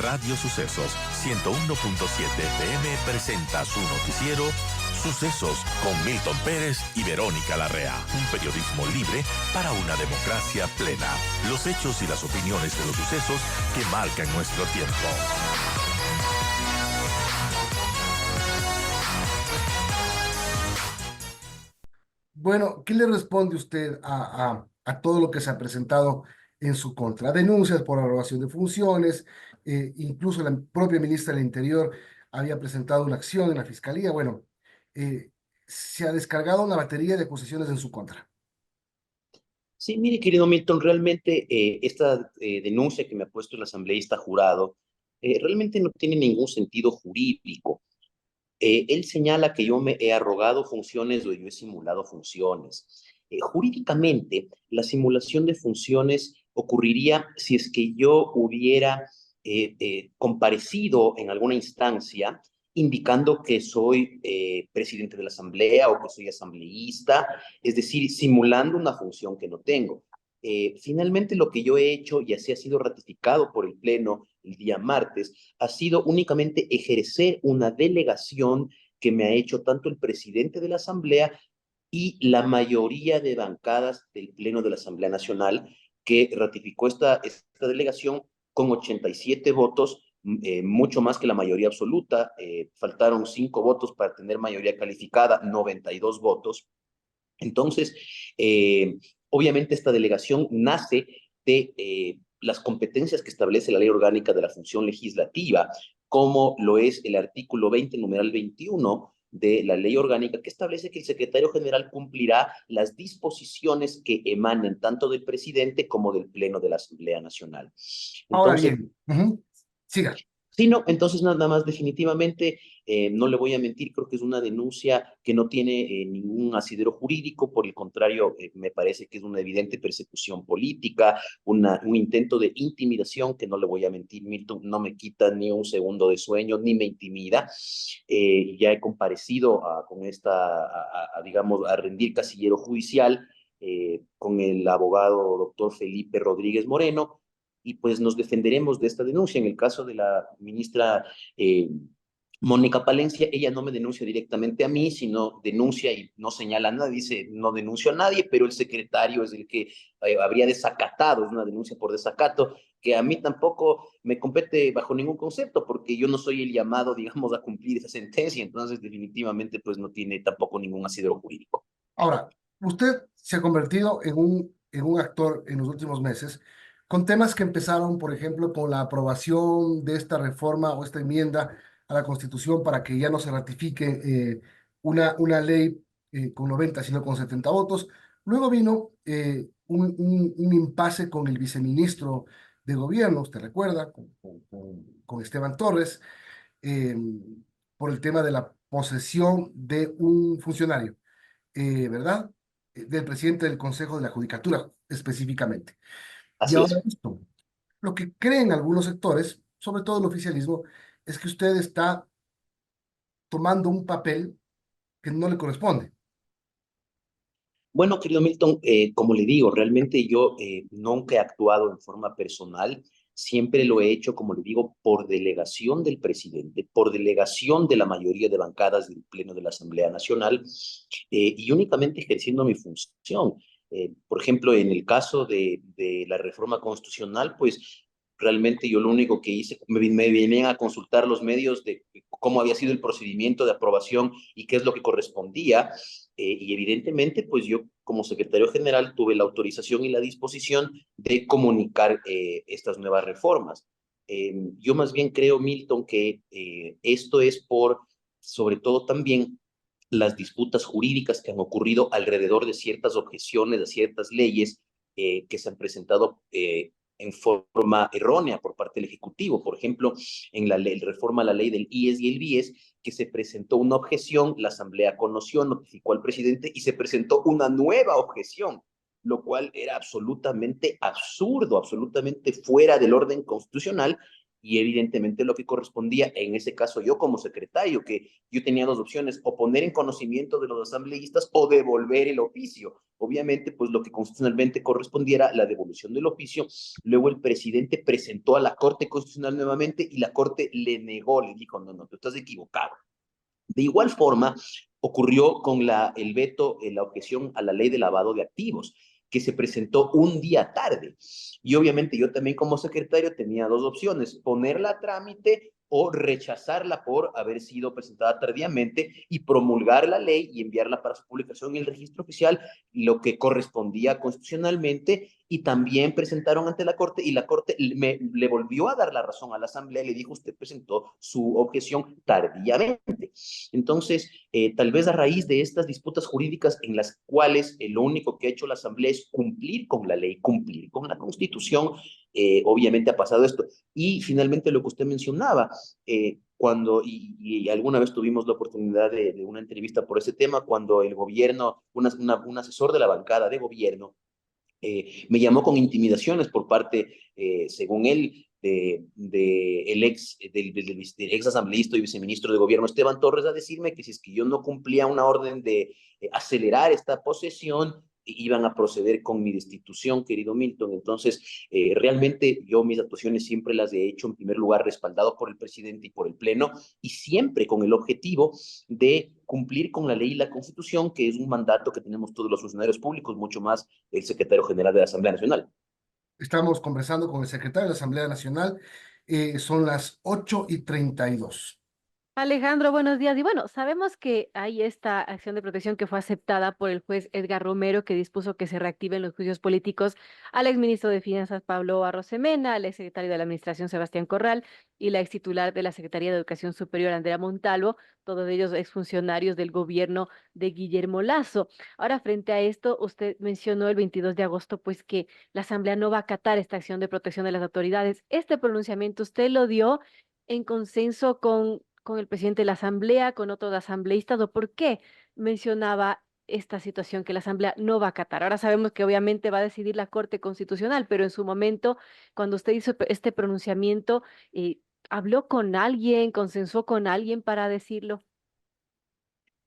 Radio Sucesos 101.7 FM presenta su noticiero Sucesos con Milton Pérez y Verónica Larrea. Un periodismo libre para una democracia plena. Los hechos y las opiniones de los sucesos que marcan nuestro tiempo. Bueno, ¿qué le responde usted a todo lo que se ha presentado en su contra? Denuncias por arrogación de funciones, incluso la propia ministra del Interior había presentado una acción en la Fiscalía. Bueno, eh, se ha descargado una batería de acusaciones en su contra. Sí, mire, querido Milton, realmente esta denuncia que me ha puesto el asambleísta jurado realmente no tiene ningún sentido jurídico. Él señala que yo me he arrogado funciones o yo he simulado funciones. Jurídicamente, la simulación de funciones ocurriría si es que yo hubiera comparecido en alguna instancia indicando que soy presidente de la asamblea o que soy asambleísta, es decir, simulando una función que no tengo. Finalmente, lo que yo he hecho, y así ha sido ratificado por el Pleno el día martes, ha sido únicamente ejercer una delegación que me ha hecho tanto el presidente de la Asamblea y la mayoría de bancadas del Pleno de la Asamblea Nacional, que ratificó esta delegación con 87 votos, mucho más que la mayoría absoluta. Faltaron 5 votos para tener mayoría calificada, 92 votos. Entonces, obviamente esta delegación nace de las competencias que establece la Ley Orgánica de la Función Legislativa, como lo es el artículo 20, numeral 21 de la Ley Orgánica, que establece que el secretario general cumplirá las disposiciones que emanen tanto del presidente como del Pleno de la Asamblea Nacional. Ahora Entonces, bien, siga. sí, no, entonces nada más definitivamente, no le voy a mentir, creo que es una denuncia que no tiene ningún asidero jurídico, por el contrario, me parece que es una evidente persecución política, un intento de intimidación que no le voy a mentir, Milton, no me quita ni un segundo de sueño, ni me intimida. Ya he comparecido con digamos, a rendir casillero judicial con el abogado doctor Felipe Rodríguez Moreno, y pues nos defenderemos de esta denuncia. En el caso de la ministra Mónica Palencia, ella no me denuncia directamente a mí, sino denuncia y no señala a nadie, dice no denuncio a nadie, pero el secretario es el que habría desacatado, es una denuncia por desacato, que a mí tampoco me compete bajo ningún concepto, porque yo no soy el llamado, digamos, a cumplir esa sentencia, entonces definitivamente pues no tiene tampoco ningún asidero jurídico. Ahora, usted se ha convertido en un actor en los últimos meses con temas que empezaron, por ejemplo, con la aprobación de esta reforma o esta enmienda a la Constitución para que ya no se ratifique una ley con 90, sino con 70 votos. Luego vino un impasse con el viceministro de Gobierno, usted recuerda, con Esteban Torres, eh, por el tema de la posesión de un funcionario, ¿verdad? Del presidente del Consejo de la Judicatura específicamente. Y Así ahora es. esto, lo que creen algunos sectores, sobre todo el oficialismo, es que usted está tomando un papel que no le corresponde. Bueno, querido Milton, como le digo, realmente yo nunca he actuado en forma personal, siempre lo he hecho, como le digo, por delegación del presidente, por delegación de la mayoría de bancadas del Pleno de la Asamblea Nacional, y únicamente ejerciendo mi función. Por ejemplo, en el caso de la reforma constitucional, pues realmente yo lo único que hice, me venían a consultar los medios de cómo había sido el procedimiento de aprobación y qué es lo que correspondía. Y evidentemente, pues yo como secretario general tuve la autorización y la disposición de comunicar estas nuevas reformas. Yo más bien creo, Milton, que esto es por, sobre todo también, las disputas jurídicas que han ocurrido alrededor de ciertas objeciones, de ciertas leyes que se han presentado en forma errónea por parte del Ejecutivo. Por ejemplo, en la ley, reforma a la ley del IES y el BIES, que se presentó una objeción, la Asamblea conoció, notificó al presidente y se presentó una nueva objeción, lo cual era absolutamente absurdo, absolutamente fuera del orden constitucional, y evidentemente lo que correspondía, en ese caso yo como secretario, que yo tenía dos opciones, o poner en conocimiento de los asambleístas o devolver el oficio. Obviamente, pues lo que constitucionalmente correspondiera, la devolución del oficio. Luego el presidente presentó a la Corte Constitucional nuevamente y la Corte le negó, le dijo, no, no, tú estás equivocado. De igual forma, ocurrió con el veto, la objeción a la ley de lavado de activos, que se presentó un día tarde. Y obviamente yo también como secretario tenía dos opciones, ponerla a trámite o rechazarla por haber sido presentada tardíamente y promulgar la ley y enviarla para su publicación en el registro oficial, lo que correspondía constitucionalmente, y también presentaron ante la Corte y la Corte le volvió a dar la razón a la Asamblea y le dijo, usted presentó su objeción tardíamente. Entonces, tal vez a raíz de estas disputas jurídicas en las cuales lo único que ha hecho la Asamblea es cumplir con la ley, cumplir con la Constitución, obviamente ha pasado esto. Y finalmente lo que usted mencionaba, y alguna vez tuvimos la oportunidad de una entrevista por ese tema, cuando el gobierno, un asesor de la bancada de gobierno, me llamó con intimidaciones por parte, según él, del ex asambleísta y viceministro de gobierno Esteban Torres, a decirme que si es que yo no cumplía una orden de acelerar esta posesión, iban a proceder con mi destitución, querido Milton. Entonces, realmente yo mis actuaciones siempre las he hecho en primer lugar respaldado por el presidente y por el Pleno, y siempre con el objetivo de cumplir con la ley y la Constitución, que es un mandato que tenemos todos los funcionarios públicos, mucho más el secretario general de la Asamblea Nacional. Estamos conversando con el secretario de la Asamblea Nacional. Son las 8:32. Alejandro, buenos días. Y bueno, sabemos que hay esta acción de protección que fue aceptada por el juez Edgar Romero, que dispuso que se reactiven los juicios políticos al exministro de Finanzas Pablo Arrosemena, al exsecretario de la Administración Sebastián Corral y la extitular de la Secretaría de Educación Superior Andrea Montalvo, todos ellos exfuncionarios del gobierno de Guillermo Lasso. Ahora, frente a esto, usted mencionó el 22 de agosto, pues que la Asamblea no va a acatar esta acción de protección de las autoridades. Este pronunciamiento usted lo dio en consenso con el presidente de la Asamblea, con otros asambleístas, o por qué mencionaba esta situación que la Asamblea no va a acatar. Ahora sabemos que obviamente va a decidir la Corte Constitucional, pero en su momento, cuando usted hizo este pronunciamiento, ¿habló con alguien, consensuó con alguien para decirlo?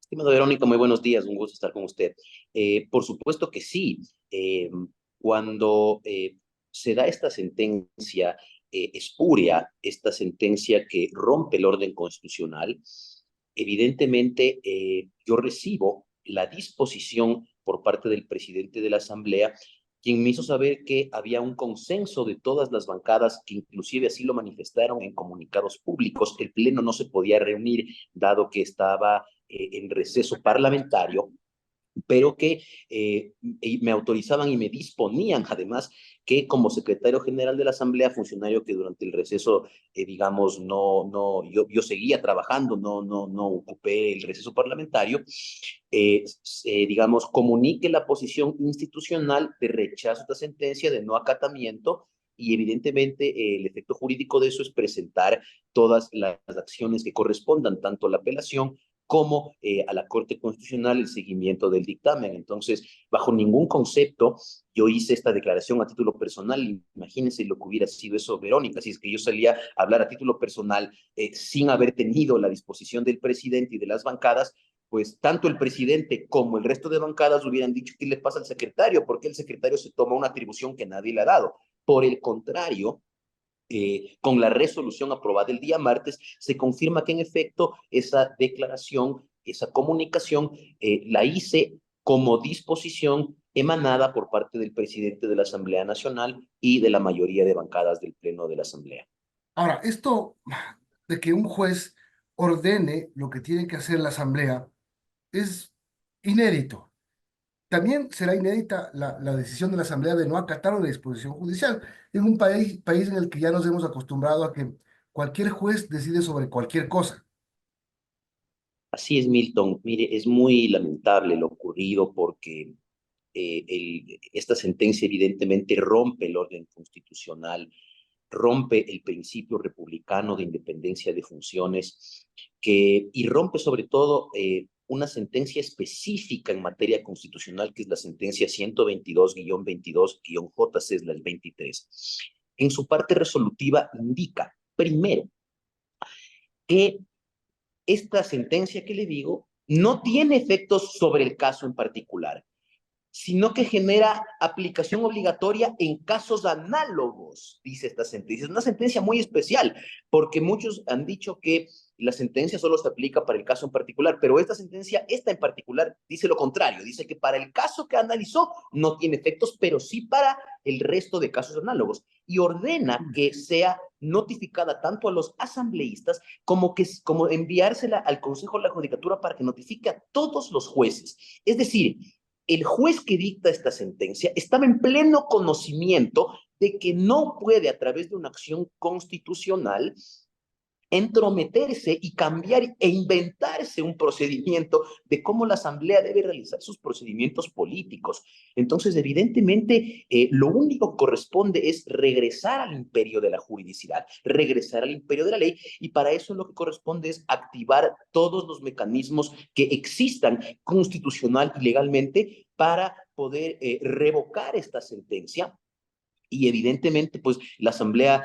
Estimada Verónica, muy buenos días, un gusto estar con usted. Por supuesto que sí. Cuando se da esta sentencia espuria, esta sentencia que rompe el orden constitucional, evidentemente yo recibo la disposición por parte del presidente de la Asamblea, quien me hizo saber que había un consenso de todas las bancadas, que inclusive así lo manifestaron en comunicados públicos. El Pleno no se podía reunir, dado que estaba en receso parlamentario, pero que me autorizaban y me disponían además que como secretario general de la Asamblea, funcionario que durante el receso, digamos, yo seguía trabajando, no ocupé el receso parlamentario, digamos, comunique la posición institucional de rechazo a esta sentencia, de no acatamiento, y evidentemente el efecto jurídico de eso es presentar todas las acciones que correspondan, tanto a la apelación como a la Corte Constitucional, el seguimiento del dictamen. Entonces, bajo ningún concepto yo hice esta declaración a título personal. Imagínense lo que hubiera sido eso, Verónica, si es que yo salía a hablar a título personal sin haber tenido la disposición del presidente y de las bancadas, pues tanto el presidente como el resto de bancadas hubieran dicho qué le pasa al secretario, porque el secretario se toma una atribución que nadie le ha dado. Por el contrario, con la resolución aprobada el día martes, se confirma que en efecto esa declaración, esa comunicación, la hice como disposición emanada por parte del presidente de la Asamblea Nacional y de la mayoría de bancadas del Pleno de la Asamblea. Ahora, esto de que un juez ordene lo que tiene que hacer la Asamblea es inédito. También será inédita la decisión de la Asamblea de no acatar una disposición judicial en un país en el que ya nos hemos acostumbrado a que cualquier juez decide sobre cualquier cosa. Así es, Milton. Mire, es muy lamentable lo ocurrido porque esta sentencia evidentemente rompe el orden constitucional, rompe el principio republicano de independencia de funciones, y rompe sobre todo una sentencia específica en materia constitucional, que es la sentencia 122-22-JC, la del 23. En su parte resolutiva indica Primero, que esta sentencia que le digo no tiene efectos sobre el caso en particular, sino que genera aplicación obligatoria en casos análogos, dice esta sentencia. Es una sentencia muy especial, porque muchos han dicho que la sentencia solo se aplica para el caso en particular, pero esta sentencia, esta en particular, dice lo contrario, dice que para el caso que analizó no tiene efectos, pero sí para el resto de casos análogos, y ordena que sea notificada tanto a los asambleístas como enviársela al Consejo de la Judicatura para que notifique a todos los jueces. Es decir, el juez que dicta esta sentencia estaba en pleno conocimiento de que no puede, a través de una acción constitucional, entrometerse y cambiar e inventarse un procedimiento de cómo la Asamblea debe realizar sus procedimientos políticos. Entonces, evidentemente, lo único que corresponde es regresar al imperio de la juridicidad, regresar al imperio de la ley, y para eso lo que corresponde es activar todos los mecanismos que existan constitucional y legalmente para poder revocar esta sentencia. Y evidentemente, pues la Asamblea,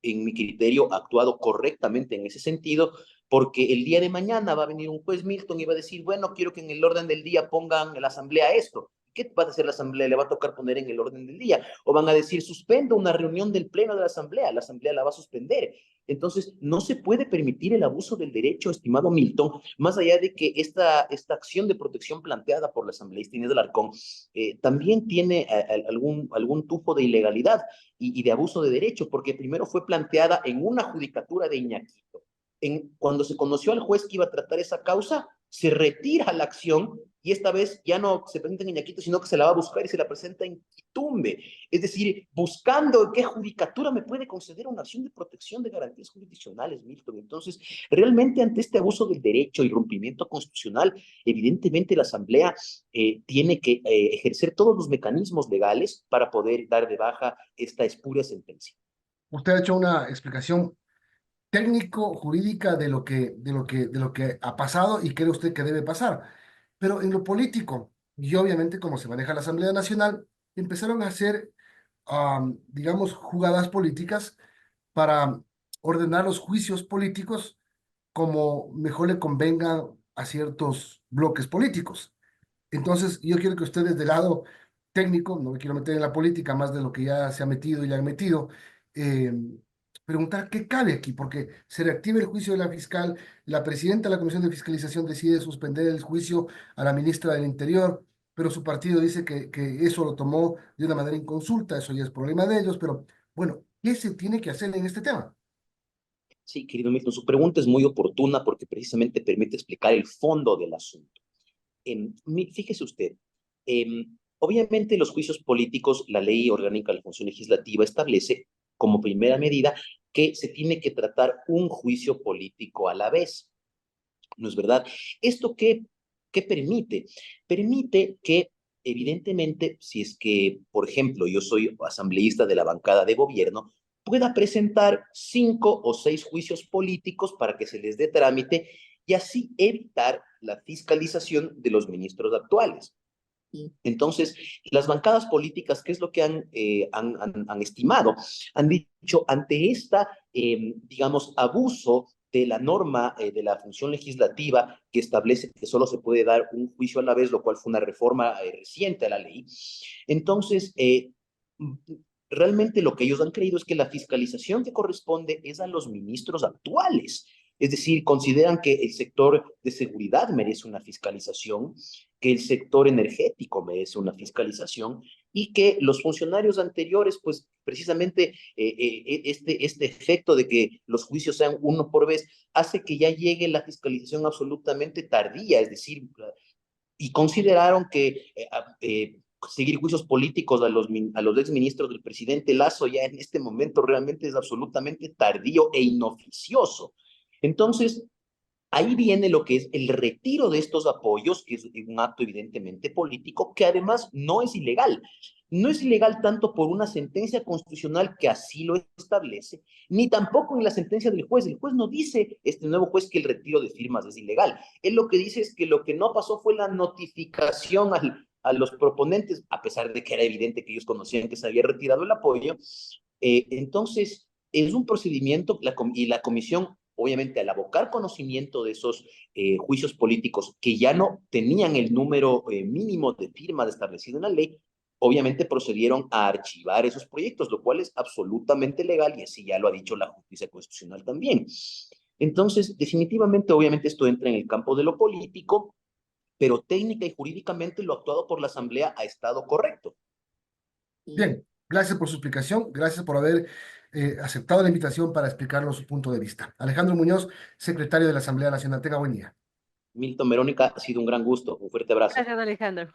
en mi criterio, ha actuado correctamente en ese sentido, porque el día de mañana va a venir un juez Milton y va a decir, bueno, quiero que en el orden del día pongan en la Asamblea esto. ¿Qué va a hacer la Asamblea? Le va a tocar poner en el orden del día. O van a decir, suspendo una reunión del Pleno de la Asamblea la va a suspender. Entonces, no se puede permitir el abuso del derecho, estimado Milton, más allá de que esta acción de protección planteada por la asambleísta Inés Alarcón también tiene algún tufo de ilegalidad y de abuso de derecho, porque primero fue planteada en una judicatura de Iñaquito. Cuando se conoció al juez que iba a tratar esa causa, se retira la acción y esta vez ya no se presenta en Iñaquito, sino que se la va a buscar y se la presenta en Quitumbe. Es decir, buscando qué judicatura me puede conceder una acción de protección de garantías jurisdiccionales, Milton. Entonces, realmente ante este abuso del derecho y rompimiento constitucional, evidentemente la Asamblea tiene que ejercer todos los mecanismos legales para poder dar de baja esta espuria sentencia. Usted ha hecho una explicación técnico-jurídica de lo que ha pasado y cree usted que debe pasar. Pero en lo político, y obviamente como se maneja la Asamblea Nacional, empezaron a hacer, digamos, jugadas políticas para ordenar los juicios políticos como mejor le convenga a ciertos bloques políticos. Entonces, yo quiero que ustedes del lado técnico, no me quiero meter en la política más de lo que ya se ha metido y ya han metido, eh, preguntar qué cabe aquí, porque se reactiva el juicio de la fiscal, la presidenta de la Comisión de Fiscalización decide suspender el juicio a la ministra del Interior, pero su partido dice que eso lo tomó de una manera inconsulta, eso ya es problema de ellos, pero bueno, ¿qué se tiene que hacer en este tema? Sí, querido Milton, su pregunta es muy oportuna porque precisamente permite explicar el fondo del asunto. Fíjese usted, obviamente los juicios políticos, la ley orgánica de la función legislativa establece como primera medida que se tiene que tratar un juicio político a la vez. ¿No es verdad? ¿Esto qué permite? Permite que, evidentemente, si es que, por ejemplo, yo soy asambleísta de la bancada de gobierno, pueda presentar 5 o 6 juicios políticos para que se les dé trámite y así evitar la fiscalización de los ministros actuales. Entonces, las bancadas políticas, ¿qué es lo que han estimado? Han dicho, ante digamos, abuso de la norma de la función legislativa que establece que solo se puede dar un juicio a la vez, lo cual fue una reforma reciente a la ley. Entonces, realmente lo que ellos han creído es que la fiscalización que corresponde es a los ministros actuales. Es decir, consideran que el sector de seguridad merece una fiscalización, que el sector energético merece una fiscalización y que los funcionarios anteriores, pues precisamente este efecto de que los juicios sean uno por vez, hace que ya llegue la fiscalización absolutamente tardía, es decir, y consideraron que seguir juicios políticos a los exministros del presidente Lazo ya en este momento realmente es absolutamente tardío e inoficioso. Entonces, ahí viene lo que es el retiro de estos apoyos, que es un acto evidentemente político, que además no es ilegal. No es ilegal tanto por una sentencia constitucional que así lo establece, ni tampoco en la sentencia del juez. El juez no dice, este nuevo juez, que el retiro de firmas es ilegal. Él lo que dice es que lo que no pasó fue la notificación a los proponentes, a pesar de que era evidente que ellos conocían que se había retirado el apoyo. Entonces, es un procedimiento y la comisión, obviamente, al abocar conocimiento de esos juicios políticos que ya no tenían el número mínimo de firmas establecido en la ley, obviamente procedieron a archivar esos proyectos, lo cual es absolutamente legal y así ya lo ha dicho la justicia constitucional también. Entonces, definitivamente, obviamente esto entra en el campo de lo político, pero técnica y jurídicamente lo actuado por la Asamblea ha estado correcto. Bien, gracias por su explicación, gracias por haber aceptado la invitación para explicarnos su punto de vista. Alejandro Muñoz, secretario de la Asamblea Nacional. Tenga buen día. Milton, Verónica, ha sido un gran gusto. Un fuerte abrazo. Gracias, Alejandro.